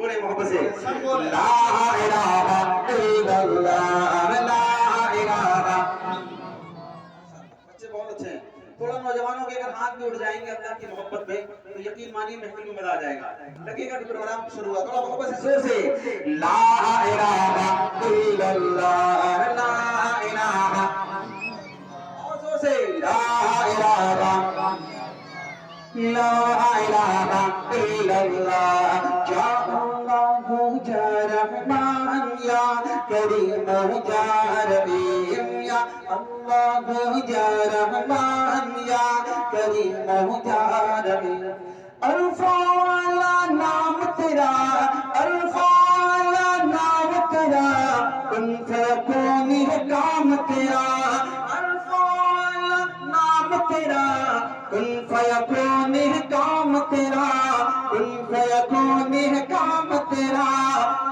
بولے محبت سے لا الہ الا اللہ لا الہ. بچے بہت اچھے ہیں. تھوڑا نوجوانوں کے اگر ہاتھ بھی اٹھ جائیں گے اللہ کی محبت میں تو یقین مانی محفل میں مزہ آ جائے گا. لگے گا کہ پروگرام شروع ہوا. تھوڑا محبت سے زور سے لا الہ الا اللہ لا الہ. اور زور سے لا الہ لا الہ الا اللہ. یا اللہ یا رحمان یا کریم یا رحیم یا اللہ یا رحمان یا کریم یا رحیم. الفا والا نام تیرا الفا والا نام تیرا کن فیکون ہے کام تیرا. الفا والا نام تیرا کن فیکون ہے کام تیرا کن فیکون ہے کام تیرا.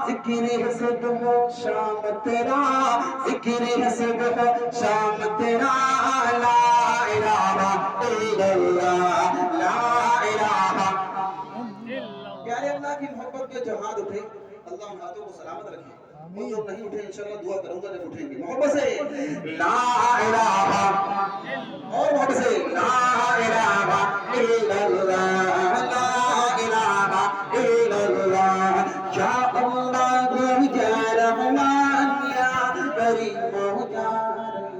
ذکر ہے صبح و شام تیرا ذکر ہے صبح و شام تیرا. لا الہ الا اللہ لا الہ. پیارے اللہ کی محبت کے جو ہاتھ اٹھے اللہ ان ہاتھوں کو سلامت رکھے. وہ جو نہیں اٹھے انشاءاللہ دعا کروں گا جب اٹھیں گے. محبت سے لا الہ اور محبت سے لا الہ الا اللہ لا الہ الا اللہ. یا اللہ یا رحمان یا کریم یا رحیم.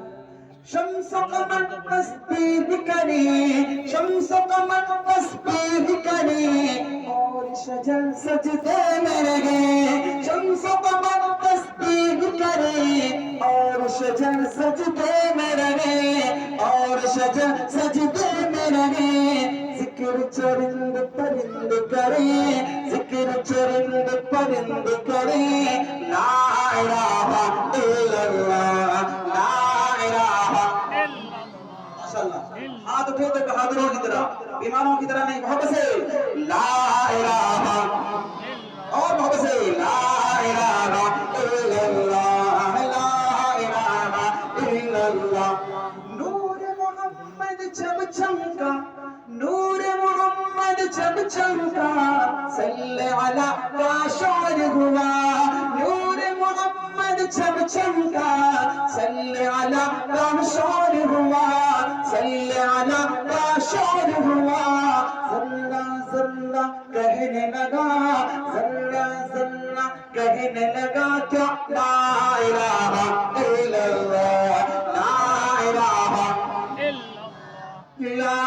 شمس و قمر تسبیح کریں شمس و قمر تسبیح کریں اور شجر سجدے میں رہے. شمس و قمر تسبیح کریں اور شجر سجدے میں رہے اور شجر سجدے میں رہے. ذکر چرند پرند کریں ذکر چرند پرند کریں. لا الہ الا اللہ لا الہ. ماشاءاللہ ہاتھ اٹھے تو بہادروں کی طرح بیماروں کی طرح نہیں. محبت سے لا الہ اور محبت سے لا الہ الا اللہ لا الہ الا اللہ. نور محمد جب چمکا نور محمد جب چمکا صلی علی کا شور ہوا. نور محمد جب چمکا صلی علی کا شور ہوا صلی علی کا شور ہوا. ذرہ ذرہ کہنے لگا ذرہ ذرہ کہنے لگا کیا لا الہ الا اللہ لا الہ لا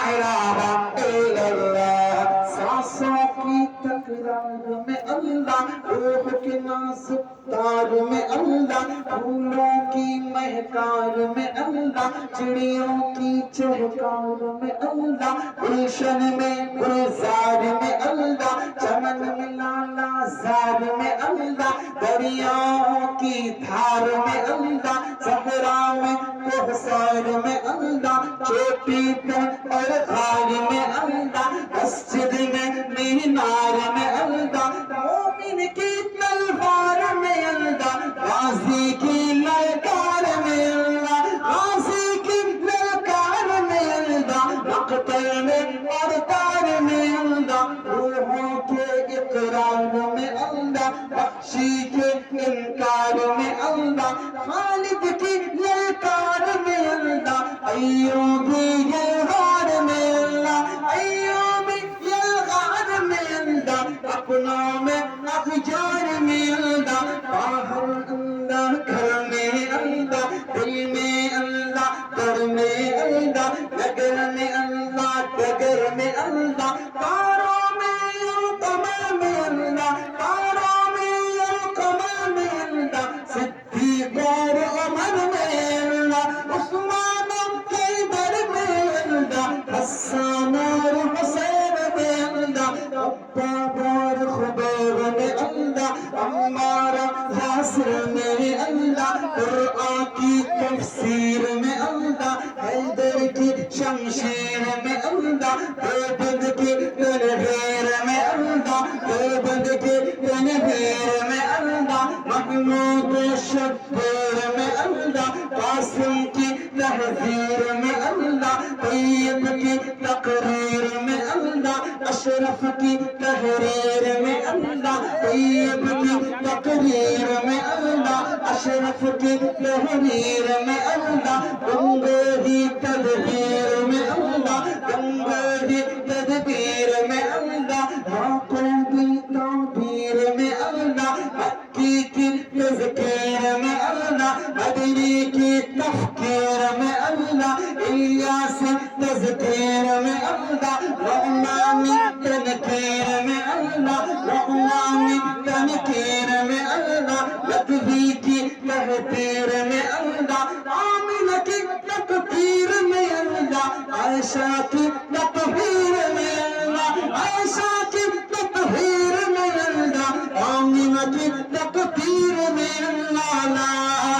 الہ الا اللہ. سانسوں کی تکرار میں اللہ روح کے نازک تار میں اللہ پھولوں کی مہکار میں اللہ چڑیوں کی چہکار میں اللہ گلشن میں گلزار میں اللہ چمن میں لالا زار میں اللہ دریاؤں کی دھار میں اللہ صحرا میں کوثر میں اللہ چوٹی پر اور غار میں اللہ مسجد میں مینار میں اللہ مومن کی تلوار میں اللہ غازی کی للکار میں اللہ غازی کی للکار میں اللہ مقتل میں اور تار میں اللہ روحوں کے اقرار میں اللہ بخشی کے انکار میں اللہ خالق کی للکار میں اللہ ایوبی یلغار میں اللہ ایوبی یلغار میں اللہ اپنوں میں اخجار میں اللہ باہر اللہ گھر میں اللہ دل میں اللہ در میں اللہ نگر میں اللہ ڈگر میں اللہ کاروں میں القمر میں اللہ کاروں میں القمر میں اللہ صدیق اور عمر میں اللہ عثمان کے در میں اللہ حسان اور حسین میں اللہ عباد اور خبیر میں اللہ عمار یاسر میں اللہ قرآن کی تفسیر میں اللہ حیدر کی شمشیر میں اللہ دیوبند کی تنویر میں اللہ دیوبند کی تنویر میں اللہ محمود شبیر میں اللہ قاسم کی تحذیر میں اللہ طیب کی تقریر میں اللہ اشرف کی تحریر میں اللہ طیب کی تقریر میں اللہ اشرف کی تحریر میں اللہ گنگوہی تدبیر میں اللہ گنگوہی تدبیر میں اللہ یعقوبی تعبیر میں اللہ مکی کی تذکیر میں اللہ مدنی کی تفکیر میں اللہ الیاسی تذکیر میں اللہ رحمانی تنکیر میں اللہ رحمانی تنکیر میں اللہ لطفی کی تحتیر میں اللہ آمینہ کی تکبیر میں اللہ عائشہ کی تطہیر میں اللہ عائشہ کی تطہیر میں اللہ آمینہ کی تکبیر میں اللہ لا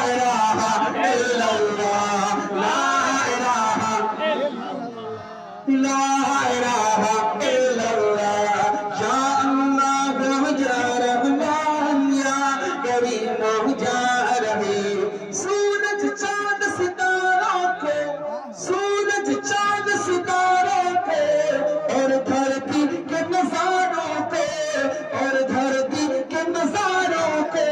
الہ الا اللہ لا الہ لا الہ الا اللہ یا اللہ یا رحمان یا کریم یا رحیم سورج چاند ستاروں کو سورج چاند ستاروں کو اور دھرتی کے نظاروں کو اور دھرتی کے نظاروں کو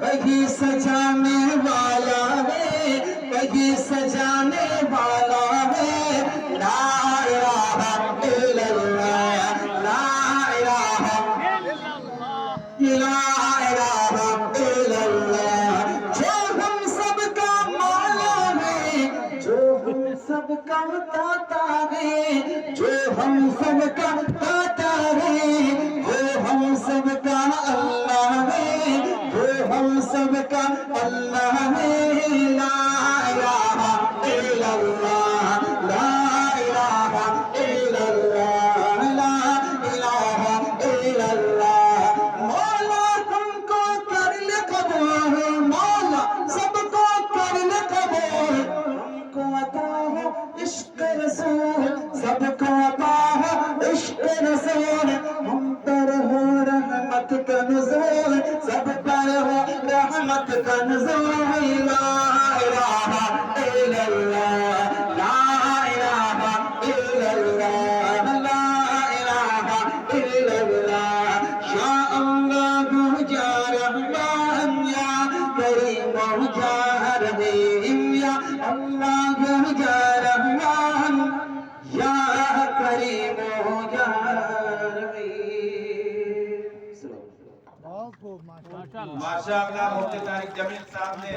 وہی سجانے والا ہے وہی سجانے والا ہے لا الہ الا اللہ لا الہ لا الہ الا اللہ جو ہم سب کا مولا ہے جو ہم سب کا داتا ہے جو ہم سب کا داتا ہے جو ہم سب کا اللہ ہے جو ہم سب کا اللہ ہے لا الہ الا اللہ لا الہ الا اللہ لا الہ الا اللہ مولا ہم کو کر لے قبول مولا سب کو کر لے قبول ہم کو عطا ہو عشق رسول سب کو عطا ہو عشق رسول ہم پر ہو رحمت کا نزول سب پر ہو رحمت کا نزول لا الہ الا اللہ لا الہ الا اللہ لا الہ الا اللہ یا اللہ یا رحمان یا کریم یا رحیم یا اللہ یا رحمان یا کریم یا رحیم ماشاءاللہ مفتی طارق جمیل صاحب نے